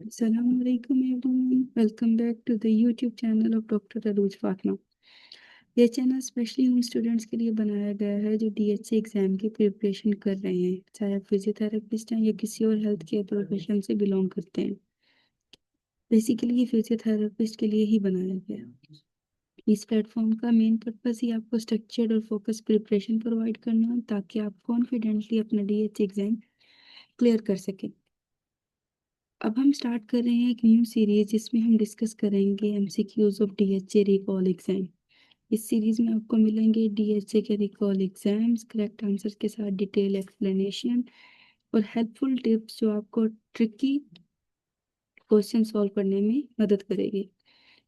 Assalamualaikum everyone. Welcome back to the YouTube channel of Dr. Aruj Fatma. ये channel specially उन students के लिए बनाया गया है जो डीएचए एग्जाम की प्रिपरेशन कर रहे हैं, चाहे आप फिजियोथेरेपिस्ट हैं या किसी और हेल्थ केयर प्रोफेशन से बिलोंग करते हैं। बेसिकली ये फिजियोथेरेपिस्ट के लिए ही बनाया गया है। इस प्लेटफॉर्म का मेन पर्पस ही आपको स्ट्रक्चर्ड और फोकस प्रिपरेशन प्रोवाइड करना, ताकि आप कॉन्फिडेंटली अपना डीएचए एग्जाम क्लियर कर सकें। अब हम स्टार्ट कर रहे हैं एक न्यू सीरीज जिसमें हम डिस्कस करेंगे MCQs of DHA recall exam. इस सीरीज में आपको मिलेंगे डीएचए के रिकॉल एग्जाम्स, करेक्ट आंसर के साथ डिटेल एक्सप्लेनेशन और हेल्पफुल टिप्स जो आपको ट्रिकी क्वेश्चन सॉल्व करने में मदद करेगी।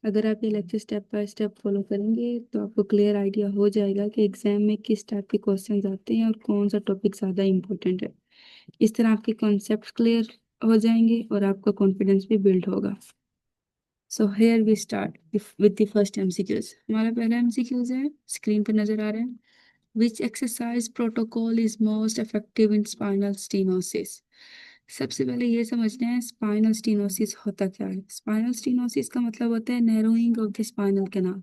अगर आप ये lecture step by step follow करेंगे तो आपको क्लियर आइडिया हो जाएगा कि एग्जाम में किस टाइप के क्वेश्चंस आते हैं और कौन सा टॉपिक ज़्यादा इंपॉर्टेंट है। इस तरह आपके कॉन्सेप्ट क्लियर हो जाएंगे और आपका कॉन्फिडेंस भी बिल्ड होगा। So here we start with the first MCQs. हमारा पहला एमसीक्यूज है, स्क्रीन पर नजर आ रहा है। विच exercise protocol is most effective in spinal stenosis. सबसे पहले ये समझना है स्पाइनल स्टीनोसिस होता क्या है। स्पाइनल स्टीनोसिस का मतलब होता है narrowing of the spinal canal.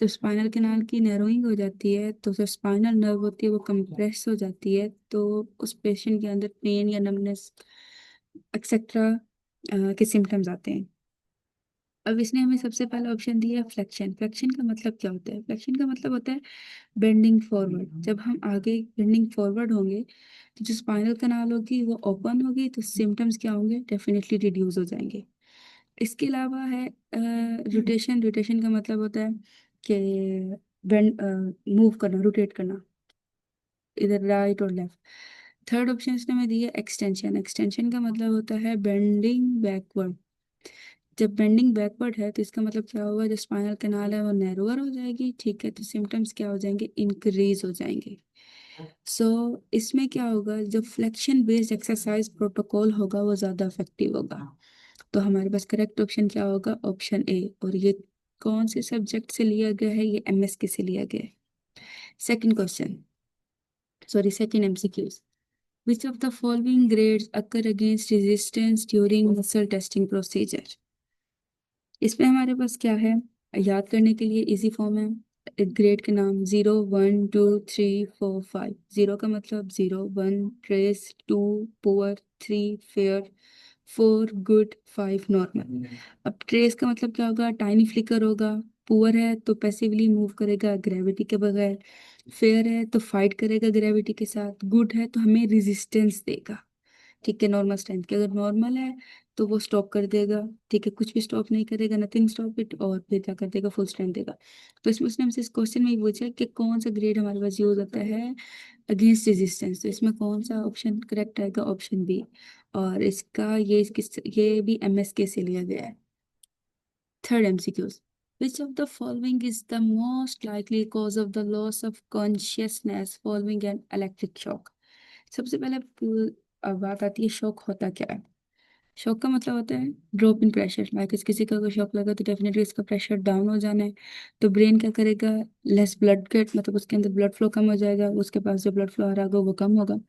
जब स्पाइनल कैनाल की नैरोइंग हो जाती है तो जो स्पाइनल नर्व होती है वो कंप्रेस हो जाती है, तो उस पेशेंट के अंदर पेन या नमनेस एक्सेट्रा के सिम्टम्स आते हैं। अब इसने हमें सबसे पहला ऑप्शन दिया है फ्लेक्शन। फ्लेक्शन का मतलब क्या होता है? फ्लेक्शन का मतलब होता है बेंडिंग फॉरवर्ड। जब हम आगे बेंडिंग फॉरवर्ड होंगे तो जो स्पाइनल कनाल होगी वो ओपन होगी, तो सिम्टम्स क्या होंगे? डेफिनेटली रिड्यूस हो जाएंगे। इसके अलावा है रोटेशन। रोटेशन का मतलब होता है कि बेंड मूव करना, रोटेट करना, इधर राइट और लेफ्ट। थर्ड ऑप्शन इसने हमें दिया एक्सटेंशन। एक्सटेंशन का मतलब होता है बेंडिंग बैकवर्ड। जब बेंडिंग बैकवर्ड है तो इसका मतलब क्या होगा? जो स्पाइनल कैनाल है वो नैरोअर हो जाएगी, ठीक है, तो सिम्टम्स क्या हो जाएंगे? इंक्रीज हो जाएंगे। सो इसमें क्या होगा? जो फ्लेक्शन बेस्ड एक्सरसाइज प्रोटोकॉल होगा वो ज्यादा इफेक्टिव होगा। तो हमारे पास करेक्ट ऑप्शन क्या होगा? Option A. और ये कौन से सब्जेक्ट से लिया गया है? ये एमएसके से लिया गया है। Second question, sorry second MCQs. Which of the following grades occur against resistance during muscle testing procedure? इसमें हमारे पास क्या है? याद करने के लिए इजी फॉर्म है। एक ग्रेड के नाम 0 1 2 3 4 5। जीरो का मतलब zero, one trace, two poor, three fair, four good, five normal. अब ट्रेस का मतलब क्या होगा? टाइनी फ्लिकर होगा। पुअर है तो पैसिवली मूव करेगा ग्रेविटी के बगैर। फेयर है तो फाइट करेगा ग्रेविटी के साथ। गुड है तो हमें रेजिस्टेंस देगा, ठीक है, नॉर्मल स्ट्रेंथ के। अगर नॉर्मल है तो वो स्टॉप कर देगा, ठीक है, कुछ भी स्टॉप नहीं करेगा, नथिंग स्टॉप इट, और फिर क्या कर देगा? फुल स्ट्रेंथ देगा। तो इसमें उसने हमसे इस क्वेश्चन में ये पूछा कि कौन सा ग्रेड हमारे पास यूज होता है अगेंस्ट रेजिस्टेंस। तो इसमें कौन सा ऑप्शन करेक्ट आएगा? Option B. और इसका ये भी एमएसके से लिया गया है। Third MCQs. Which of the following is the most likely cause of the loss of consciousness following an electric shock? सबसे पहले बात आती है शॉक होता क्या है। शॉक का मतलब होता है ड्रॉप इन प्रेशर। लाइक किसी का अगर शॉक लगा तो डेफिनेटली इसका प्रेशर डाउन हो जाना है, तो ब्रेन क्या करेगा? लेस ब्लड गेट, मतलब उसके अंदर ब्लड फ्लो कम हो जाएगा, उसके पास जो ब्लड फ्लो आ रहा होगा वो कम होगा,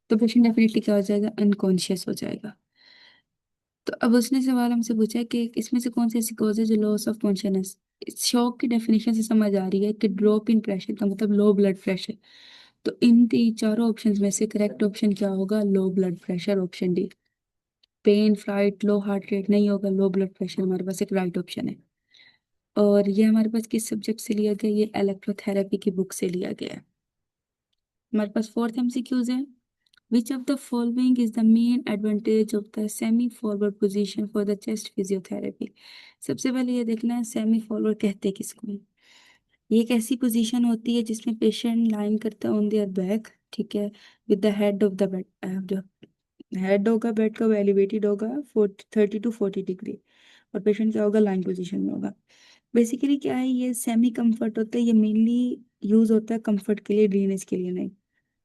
तो पेशेंट डेफिनेटली क्या हो जाएगा? अनकॉन्शियस हो जाएगा। तो अब उसने सवाल हमसे पूछा है कि इसमें से कौन सी ऐसी कॉज है जो लॉस ऑफ कॉन्शियसनेस। शॉक की डेफिनेशन से समझ आ रही है कि ड्रॉप इन प्रेशर का मतलब लो ब्लड प्रेशर। तो इन तीन चारों ऑप्शंस में से करेक्ट ऑप्शन क्या होगा? Low blood pressure, option D. Pain, flight, low heart rate नहीं होगा, लो ब्लड प्रेशर हमारे पास एक राइट ऑप्शन है। और ये हमारे पास किस सब्जेक्ट से लिया गया? ये इलेक्ट्रोथेरेपी की बुक से लिया गया है। हमारे पास फोर्थ एमसीक्यूज है। Which of the following is the main advantage of the semi forward position for the chest physiotherapy. सबसे पहले ये देखना है सेमी फॉरवर्ड कहते किसको हैं। ये एक ऐसी पोजीशन होती है जिसमें पेशेंट लाइन करता है ऑन देयर बैक, ठीक है, with the head of the bed. जो हेड होगा बेड का वो एलिवेटेड होगा 30 to 40 डिग्री, और पेशेंट क्या होगा? लाइन पोजीशन में होगा। बेसिकली क्या है, ये सेमी कंफर्ट होता है, ये मेनली यूज होता है कंफर्ट के लिए, ड्रेनेज के लिए नहीं।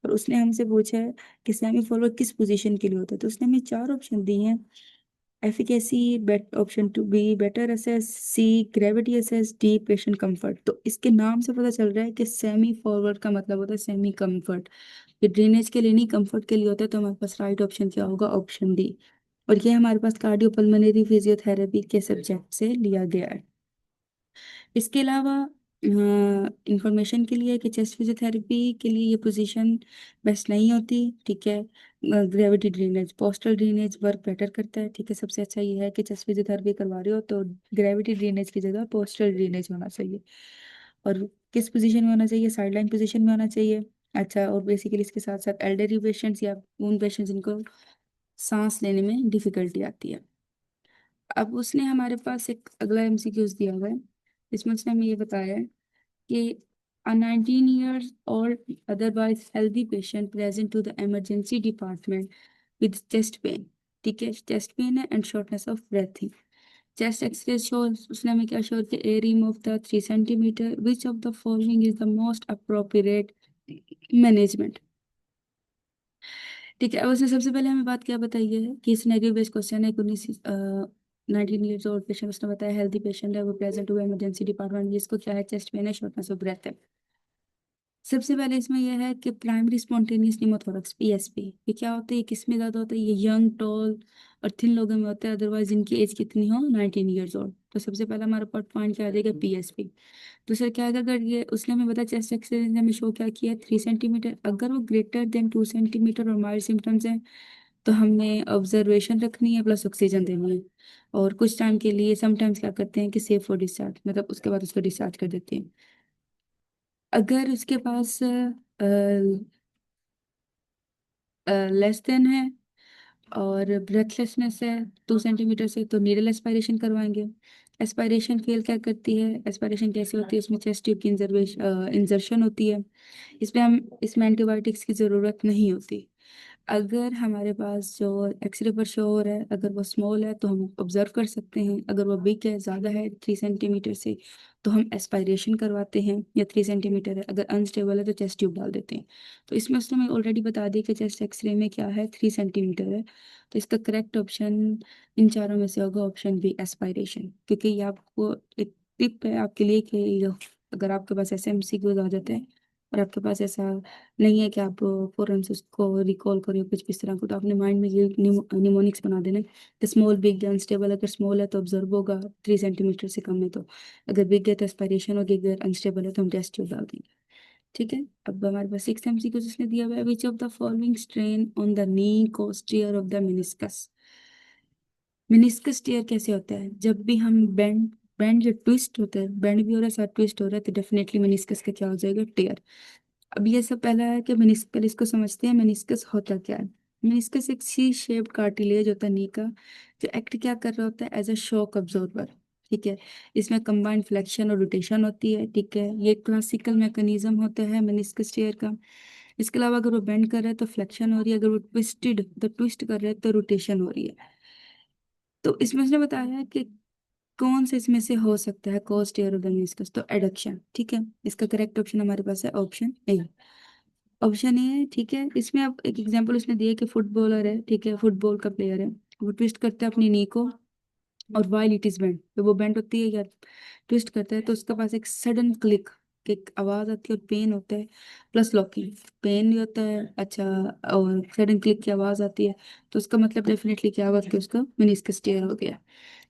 और उसने हमसे पूछा है कि सेमी फॉरवर्ड किस पोजीशन के लिए होता है, तो उसने हमें चार ऑप्शन दिए हैं। Efficacy, bet option to be better assess, C gravity assess, D patient comfort. तो इसके नाम से पता चल रहा है कि सेमी फॉरवर्ड का मतलब होता है सेमी कंफर्ट। ये ड्रेनेज के लिए नहीं, कंफर्ट के लिए होता है, तो हमारे पास राइट ऑप्शन क्या होगा? Option D. और ये हमारे पास कार्डियोपल्मोनरी फिजियोथेरेपी के सब्जेक्ट से लिया गया है। इसके अलावा इंफॉर्मेशन के लिए कि चेस्ट फिजियोथेरेपी के लिए ये पोजीशन बेस्ट नहीं होती, ठीक है। Gravity drainage, postal drainage work better करता है, ठीक है। सबसे अच्छा ये है कि चेस्ट फिजियोथेरेपी करवा रहे हो तो ग्रेविटी ड्रेनेज की जगह पोस्टल ड्रेनेज होना चाहिए। और किस पोजीशन में होना चाहिए? साइडलाइन पोजीशन में होना चाहिए। अच्छा, और बेसिकली इसके साथ साथ एल्डरली पेशेंट्स या उन पेशेंट्स जिनको सांस लेने में डिफिकल्टी आती है। अब उसने हमारे पास एक अगला एमसीक्यूज दिया हुआ है। इसमें उसने हमें ये बताया है कि a 19 years old otherwise healthy patient present to the emergency department with chest pain, ठीक है। चेस्ट पेन है and shortness of breathing. Chest X-ray show, उसने हमें क्या शो किया? A remove the 3 centimetre, which of the following is the most appropriate management, ठीक है। अब उसने सबसे पहले हमें बात क्या बताई है कि सिनेरियो बेस्ड क्वेश्चन है। 19 ईयर्स ओल्ड पेशेंट, उसने बताया हेल्दी पेशेंट है, वो प्रेजेंट हुआ इमरजेंसी डिपार्टमेंट, जिसको क्या है? चेस्ट पेन है, शॉर्टनेस ऑफ ब्रेथ है। सबसे पहले इसमें यह है कि प्राइमरी स्पॉन्टेनियस निमोथोरैक्स, पीएसपी, ये क्या होता है? ये किस में ज्यादा होता है? ये यंग, टॉल और थिन लोगों में होता है, अदरवाइज इनकी एज कितनी हो? 19 ईयर्स ओल्ड। तो सबसे पहला हमारा पॉइंट क्या आ जाएगा? पीएसपी। दूसरा क्या आएगा? अगर ये उसने हमें बताया चेस्ट एक्सरे ने हमें शो क्या किया? 3 सेंटीमीटर, अगर वो ग्रेटर देन 2 सेंटीमीटर और माइल्ड सिम्टम्स हैं तो हमें ऑब्जर्वेशन रखनी है प्लस ऑक्सीजन देनी है। और कुछ टाइम के लिए समटाइम्स क्या करते हैं कि सेफ फॉर डिस्चार्ज, मतलब उसके बाद उसको डिस्चार्ज कर देते हैं। अगर उसके पास लेस देन है और ब्रेथलेसनेस है 2 सेंटीमीटर से, तो नीडल एस्पायरेशन करवाएंगे। एस्पायरेशन फेल क्या करती है? एस्पायरेशन कैसे होती है? उसमें चेस्ट ट्यूब की इंजर्शन होती है। इसमें एंटीबायोटिक्स की ज़रूरत नहीं होती। अगर हमारे पास जो एक्सरे पर शो हो रहा है, अगर वो स्मॉल है तो हम ऑब्जर्व कर सकते हैं, अगर वो बिग है, ज़्यादा है 3 सेंटीमीटर से, तो हम एस्पायरेशन करवाते हैं। या 3 सेंटीमीटर है, अगर अनस्टेबल है तो चेस्ट ट्यूब डाल देते हैं। तो इसमें उसने हमें ऑलरेडी बता दिया कि चेस्ट एक्सरे में क्या है? 3 सेंटीमीटर है। तो इसका करेक्ट ऑप्शन इन चारों में से होगा ऑप्शन बी, एस्पायरेशन। क्योंकि ये आपको एक टिप है आपके लिए कि अगर आपके पास ऐसे एमसीक्यूज आ जाते हैं और आपके पास ऐसा नहीं है कि आप फौरन से उसको रिकॉल करिए कुछ भी इस तरह को, तो आपने माइंड में ये निमोनिक्स बना देना कि स्मॉल, बिग, अनस्टेबल। अगर स्मॉल है तो ऑब्जर्व होगा, 3 सेंटीमीटर से कम है तो, अगर बिग है तो एस्पायरेशन होगी, अगर अनस्टेबल है तो हम टेस्ट ट्यूब डाल देंगे, ठीक है। अब हमारे पास 6 एमसीक्यू जिसने दिया हुआ है, which of the following strain on the knee cause tear of the meniscus. Meniscus tear कैसे होता है? जब भी हम बेंड बेंड जो ट्विस्ट होता है, बेंड भी हो रहा है साथ ट्विस्ट हो रहा है, तो डेफिनेटली मेनिस्कस का क्या हो जाएगा? टेयर। अब ये सब पहला है कि मेनिस्कस, इसको समझते हैं मेनिस्कस होता क्या है। मेनिस्कस एक सी शेप्ड कार्टिलेज होता है नी का, जो एक्ट क्या कर रहा होता है? एज अ शॉक अब्जॉर्बर, ठीक है। इसमें कंबाइंड फ्लेक्शन और रोटेशन होती है, ठीक है। ये क्लासिकल मैकेनिज्म होता है मेनिस्कस टेयर का। इसके अलावा अगर वो बेंड कर रहा है तो फ्लेक्शन हो रही है, अगर वो ट्विस्ट कर रहा है तो रोटेशन हो रही है। तो इसमें उसने बताया है कि कौन से इसमें से हो सकता है cause tear of the meniscus, तो एडक्शन, ठीक है। इसका करेक्ट ऑप्शन हमारे पास है ऑप्शन ए। ऑप्शन ए है, ठीक है। इसमें अब एक एग्जांपल उसने दिया कि फुटबॉलर है, ठीक है, फुटबॉल का प्लेयर है, वो ट्विस्ट करता है अपनी नी को, और वाइल इट इज बेंड, तो वो बेंड होती है या ट्विस्ट करता है तो उसके पास एक सडन क्लिक की आवाज आती है और पेन होता है, प्लस लॉकिंग, पेन भी होता है, अच्छा, और सडन क्लिक की आवाज आती है। तो उसका मतलब डेफिनेटली क्या हुआ कि उसका मेनिस्कस टेयर हो गया।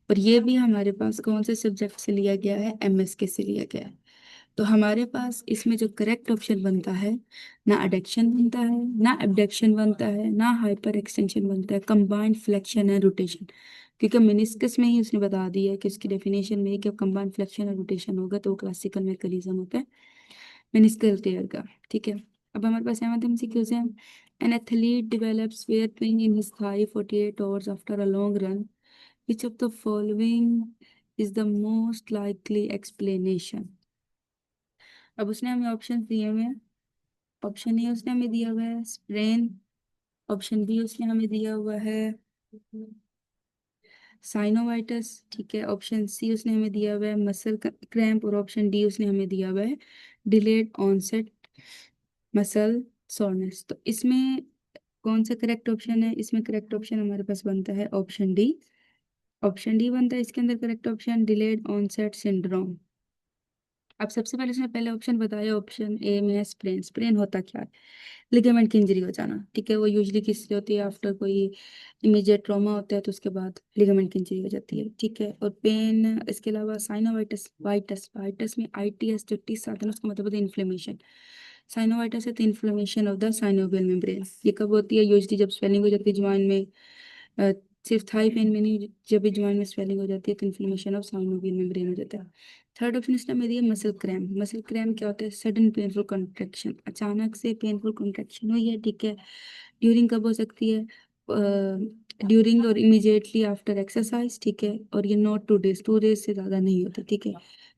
पर ये भी हमारे पास कौन से सब्जेक्ट से लिया गया है? एमएसके से लिया गया है। तो हमारे पास इसमें जो करेक्ट ऑप्शन बनता है, ना अडेक्शन बनता है, ना एबडक्शन बनता है, ना हाइपर एक्सटेंशन बनता है, कंबाइंड फ्लेक्शन है, रोटेशन। क्योंकि मेनिस्कस में ही उसने बता दिया है कि उसकी डेफिनेशन में है कि कंबाइंड फ्लेक्शन और रोटेशन होगा तो वो क्लासिकल मैकेनिज्म होता है मेनिस्कल टेयर का, ठीक है। अब हमारे पास सेवंथ एमसीक्यूज है। An athlete develops wear pain in his thigh 48 hours after a long run, which of the following is the most likely explanation? अब उसने हमें ऑप्शन दिए हुए हैं। ऑप्शन ए उसने हमें दिया हुआ है स्प्रेन, ऑप्शन बी उसने हमें दिया हुआ है साइनोवाइटिस, ठीक है। ऑप्शन सी उसने हमें दिया हुआ है मसल क्रैम्प, और ऑप्शन डी उसने हमें दिया हुआ है डिलेड ऑनसेट मसल सोरनेस। तो इसमें कौन सा करेक्ट ऑप्शन है? इसमें करेक्ट ऑप्शन हमारे पास बनता है ऑप्शन डी। ऑप्शन डी बनता है इसके अंदर correct option, delayed onset syndrome. अब सबसे पहले इसने पहले ऑप्शन बताया, ऑप्शन ए में है स्प्रेन। स्प्रेन होता क्या है? लिगामेंट की इंजरी हो जाना, ठीक है। वो यूजली किससे होती है? आफ्टर कोई इमीडिएट ट्रॉमा होता है तो उसके बाद लिगामेंट की इंजरी हो जाती है, ठीक है। और पेन, इसके अलावा साइनोवाइटिस, वाइटस, वाइटस में ITS जो टी साधन उसका मतलब होता है इन्फ्लेमेशन। साइनोवाइटिस है तो inflammation of the synovial membrane. ये कब होती है? यूजली जब स्वेलिंग हो जाती है ज्वाइन में, सिर्फ थाई पेन में नहीं, जब भी ज्वाइन में स्वेलिंग हो जाती है तो इन्फ्लेमेशन ऑफ साइनोवियल मेम्ब्रेन हो जाता है। थर्ड ऑप्शन इसने में दिया मसल क्रैम्प। मसल क्रैम्प क्या होता है? सडन पेनफुल कॉन्ट्रेक्शन, अचानक से पेनफुल कॉन्ट्रेक्शन हुई है, ठीक है। ड्यूरिंग कब हो सकती है? ड्यूरिंग और इमीडिएटली आफ्टर एक्सरसाइज, ठीक है। और ये नॉट 2 डेज, 2 डेज से ज्यादा नहीं होता, ठीक है।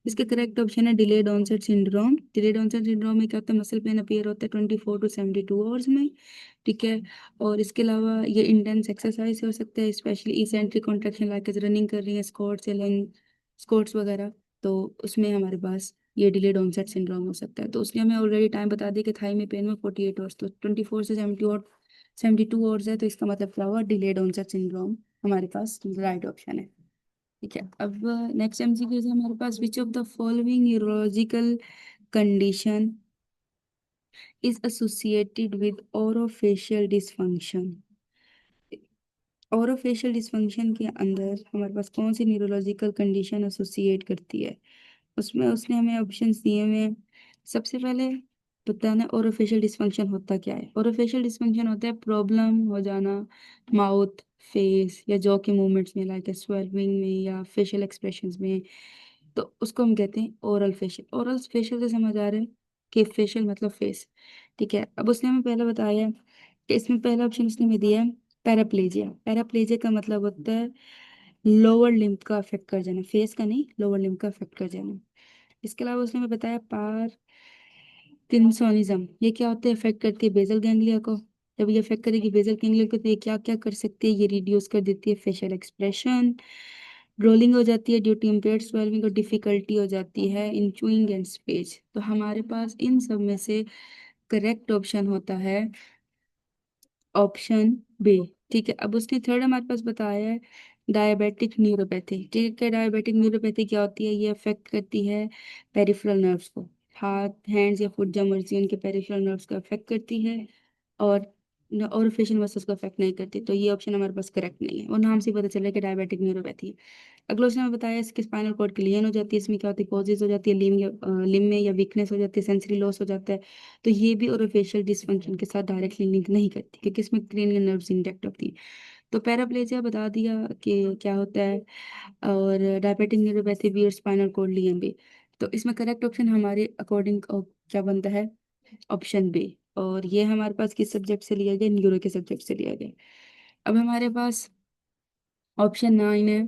इसका करेक्ट ऑप्शन है delayed onset syndrome. Delayed onset syndrome में क्या होता है? मसल पेन अपीयर होता है 24 to 72 आवर्स में, ठीक है। और इसके अलावा ये इंटेंस एक्सरसाइज हो सकता है, specially eccentric contraction like running कर रही है, स्क्वाट्स या लंज, स्क्वाट्स वगैरह, तो उसमें हमारे पास ये डिलेड ऑनसेट सिंड्रोम हो सकता है। तो उसने हमें ऑलरेडी टाइम बता दिया कि थाई में पेन में 48 आवर्स, तो 24 से 72 आवर्स है, तो इसका मतलब क्या हुआ? डिलेड ऑनसेट सिंड्रोम हमारे पास राइट ऑप्शन है, ठीक है। अब नेक्स्ट MCQ है हमारे पास, which of the following neurological condition is associated with orofacial dysfunction. Orofacial dysfunction के अंदर हमारे पास कौन सी न्यूरोलॉजिकल कंडीशन एसोसिएट करती है? उसमें उसने हमें ऑप्शंस दिए हुए हैं। सबसे पहले बताना ओरोफेशियल डिसफंक्शन होता क्या है। ओरोफेशियल डिसफंक्शन होता है प्रॉब्लम हो जाना माउथ, फेस या जॉ के मूवमेंट्स में, लाइक स्वेलिंग में या फेशियल एक्सप्रेशंस में, तो उसको हम कहते हैं ओरल फेशियल। ओरल फेशियल से समझ आ रहा है कि फेशियल मतलब फेस, ठीक है। अब उसने हमें पहले बताया कि इसमें पहला ऑप्शन उसने हमें दिया है पैराप्लेजिया। पैराप्लेजिया का मतलब होता है लोअर लिम्ब का अफेक्ट कर जाना, फेस का नहीं, लोअर लिम्ब का अफेक्ट कर जाना। इसके अलावा उसने हमें बताया पार्किंसोनिज्म। ये क्या होता है? अफेक्ट करती है बेसल गैंग्लिया को। जब ये अफेक्ट करेगी बेसल गैंग्लिया को तो ये क्या क्या कर सकती है? ये रिड्यूस कर देती है फेशियल एक्सप्रेशन, रोलिंग हो जाती है ड्यू टू इम्पेयर्ड स्वेलिंग, और डिफिकल्टी हो जाती है इन चूइंग एंड स्पीच। तो हमारे पास इन सब में से करेक्ट ऑप्शन होता है ऑप्शन बी, ठीक है। अब उसने थर्ड हमारे पास बताया है डायबिटिक न्यूरोपैथी, ठीक है। डायबिटिक न्यूरोपैथी क्या होती है? ये अफेक्ट करती है पेरिफेरल नर्व्स को, हाथ, हैंड्स या फुट जब मर्जी उनके पेरिफेरल नर्व्स को अफेक्ट करती है, और फेशियल मसल्स को अफेक्ट नहीं करती। तो ये ऑप्शन हमारे पास करेक्ट नहीं है, और नाम से ही पता चला कि डायबिटिक न्यूरोपैथी है। अगला उसने हमें बताया इसके स्पाइनल कॉर्ड क्लियन हो जाती है, इसमें क्या होती है? पॉजेज हो जाती है लिम में, या वीकनेस हो जाती है, सेंसरी लॉस हो जाता है। तो ये भी ओरोफेशियल डिसफंक्शन के साथ डायरेक्टली लिंक नहीं करती, क्योंकि इसमें क्रेनियल नर्व्स इंटैक्ट होती है। तो पैराप्लेजिया बता दिया कि क्या होता है, और डायबिटिक न्यूरोपैथी भी और स्पाइनल कॉर्ड लियम भी। तो इसमें करेक्ट ऑप्शन हमारे अकॉर्डिंग क्या बनता है? Option B. और ये हमारे पास किस सब्जेक्ट से लिया गया? न्यूरो के सब्जेक्ट से लिया गया। अब हमारे पास ऑप्शन 9 है